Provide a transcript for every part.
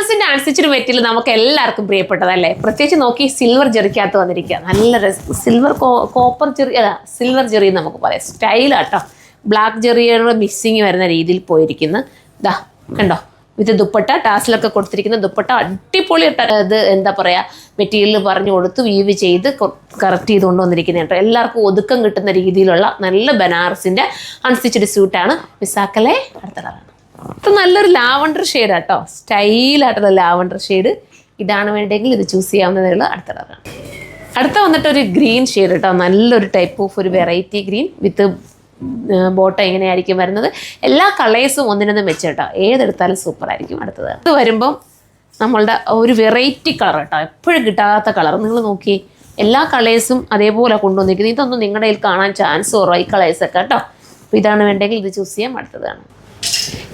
ബനാറസിന്റെ unstitched material നമുക്ക് എല്ലാവർക്കും പ്രിയപ്പെട്ടതല്ലേ? പ്രത്യേകിച്ച് നോക്കി സിൽവർ ജെറിക്കകത്ത് വന്നിരിക്കുക. നല്ല സിൽവർ കോപ്പർ ജെറി അല്ല സിൽവർ ജെറി നമുക്ക് പറയാം. സ്റ്റൈലാട്ടോ. ബ്ലാക്ക് ജെറിയുടെ മിക്സിങ് വരുന്ന രീതിയിൽ പോയിരിക്കുന്നു. ഇതാ കണ്ടോ, ഇത് ദുപ്പട്ട ടാസിലൊക്കെ കൊടുത്തിരിക്കുന്ന ദുപ്പട്ട അടിപൊളി. ഇത് എന്താ പറയുക, മെറ്റീരിയൽ പറഞ്ഞു കൊടുത്ത് വീവ് ചെയ്ത് കറക്റ്റ് ചെയ്ത് കൊണ്ടുവന്നിരിക്കുന്നത് കേട്ടോ. എല്ലാവർക്കും ഒതുക്കം കിട്ടുന്ന രീതിയിലുള്ള നല്ല ബനാറസിൻ്റെ അൺസ്റ്റിച്ച്ഡ് സ്യൂട്ടാണ്. മിസ്സാക്കലേ. അടുത്ത കളറാണ്. ഇത് നല്ലൊരു ലാവണ്ടർ ഷെയ്ഡാണ് കേട്ടോ. സ്റ്റൈലായിട്ടുള്ള ലാവണ്ടർ ഷെയ്ഡ്. ഇതാണ് വേണ്ടെങ്കിൽ ഇത് ചൂസ് ചെയ്യാവുന്നതേ ഉള്ളൂ. അടുത്ത കളറാണ്. അടുത്ത വന്നിട്ട് ഒരു ഗ്രീൻ ഷെയ്ഡ് കേട്ടോ. നല്ലൊരു ടൈപ്പ് ഓഫ് ഒരു വെറൈറ്റി ഗ്രീൻ വിത്ത് ബോട്ടം എങ്ങനെയായിരിക്കും വരുന്നത്. എല്ലാ കളേഴ്സും ഒന്നിനൊന്നും വെച്ചേട്ടോ, ഏതെടുത്താലും സൂപ്പറായിരിക്കും. അടുത്തത് ഇത് വരുമ്പം നമ്മളുടെ ഒരു വെറൈറ്റി കളർ കേട്ടോ, എപ്പോഴും കിട്ടാത്ത കളർ. നിങ്ങൾ നോക്കി, എല്ലാ കളേഴ്സും അതേപോലെ കൊണ്ടുവന്നിരിക്കുന്നത്. ഇതൊന്നും നിങ്ങളുടെ കയ്യിൽ കാണാൻ ചാൻസ് കുറവാണ്, ഈ കളേഴ്സൊക്കെ കേട്ടോ. അപ്പോൾ ഇതാണ് വേണ്ടെങ്കിൽ ഇത് ചൂസ് ചെയ്യാം. അടുത്തതാണ്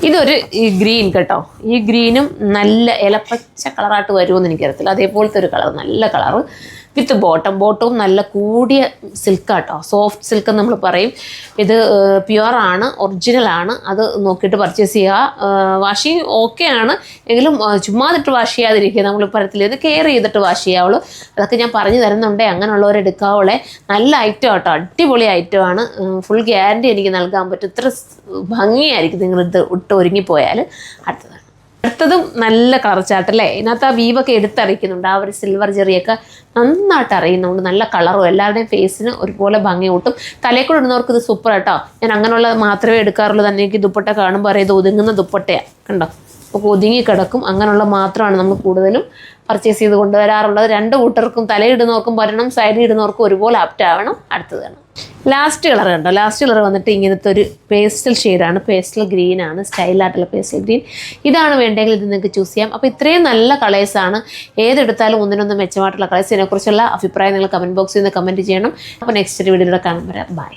ഇതൊരു ഗ്രീൻ കേട്ടോ. ഈ ഗ്രീനും നല്ല ഇലപ്പച്ച കളറായിട്ട് വരുമെന്ന് എനിക്കറിയത്തില്ല. അതേപോലത്തെ ഒരു കളർ, നല്ല കളറ് വിത്ത് ബോട്ടവും നല്ല കൂടിയ സിൽക്കാട്ടോ. സോഫ്റ്റ് സിൽക്ക് നമ്മൾ പറയും. ഇത് പ്യുവറാണ്, ഒറിജിനലാണ്. അത് നോക്കിയിട്ട് പർച്ചേസ് ചെയ്യുക. വാഷിങ് ഓക്കെ ആണ്, എങ്കിലും ചുമ്മാതിട്ട് വാഷ് ചെയ്യാതിരിക്കുക. നമ്മൾ പറയത്തില്ല, ഇത് കെയർ ചെയ്തിട്ട് വാഷ് ചെയ്യാവുള്ളൂ. അതൊക്കെ ഞാൻ പറഞ്ഞു തരുന്നുണ്ടേ, അങ്ങനെയുള്ളവരെ എടുക്കാവുള്ളേ. നല്ല ഐറ്റം ആട്ടോ, അടിപൊളി ഐറ്റമാണ്. ഫുൾ ഗ്യാരണ്ടി എനിക്ക് നൽകാൻ പറ്റും. ഇത്ര ഭംഗിയായിരിക്കും നിങ്ങളിത് ഇട്ട് ഒരുങ്ങിപ്പോയാൽ. അടുത്തതും നല്ല കളർ ചാട്ടല്ലേ. ഇതിനകത്ത് ആ വീവൊക്കെ എടുത്തറിയിക്കുന്നുണ്ട്. ആ ഒരു സിൽവർ ജെറിയൊക്കെ നന്നായിട്ട് അറിയുന്നുണ്ട്. നല്ല കളറും എല്ലാവരുടെയും ഫേസിന് ഒരുപോലെ ഭംഗി കൂട്ടും. തലയിൽ ഇടുന്നവർക്ക് ഇത് സൂപ്പർ കേട്ടോ. ഞാൻ അങ്ങനെയുള്ളത് മാത്രമേ എടുക്കാറുള്ളൂ. തന്നെ എനിക്ക് ദുപ്പട്ട കാണുമ്പോൾ അറിയാം ഇത് ഒതുങ്ങുന്ന ദുപ്പട്ടയാണ് കണ്ടോ. അപ്പോൾ ഒതുങ്ങി കിടക്കും. അങ്ങനെയുള്ള മാത്രമാണ് നമ്മൾ കൂടുതലും പർച്ചേസ് ചെയ്ത് കൊണ്ടുവരാറുള്ളത്. രണ്ട് കൂട്ടർക്കും തലയിടുന്നവർക്കും വരണം, സൈഡിൽ ഇടുന്നവർക്കും ഒരുപോലെ ആപ്റ്റ് ആവണം. അടുത്തതാണ് ലാസ്റ്റ് കളർ കണ്ടോ. ലാസ്റ്റ് കളർ വന്നിട്ട് ഇങ്ങനത്തെ ഒരു പേസ്റ്റൽ ഷെയ്ഡാണ്. പേസ്റ്റൽ ഗ്രീനാണ്, സ്റ്റൈലായിട്ടുള്ള പേസ്റ്റൽ ഗ്രീൻ. ഇതാണ് വേണ്ടെങ്കിൽ ഇത് നിങ്ങൾക്ക് ചൂസ് ചെയ്യാം. അപ്പോൾ ഇത്രയും നല്ല കളേഴ്സാണ്. ഏതെടുത്താലും ഒന്നിനൊന്നും മെച്ചമായിട്ടുള്ള കളേഴ്സ്. ഇതിനെക്കുറിച്ചുള്ള അഭിപ്രായം നിങ്ങൾ കമൻറ്റ് ബോക്സിൽ നിന്ന് കമൻറ്റ് ചെയ്യണം. അപ്പോൾ നെക്സ്റ്റ് വീഡിയോയിലൂടെ കാണാൻ വരാം. ബൈ.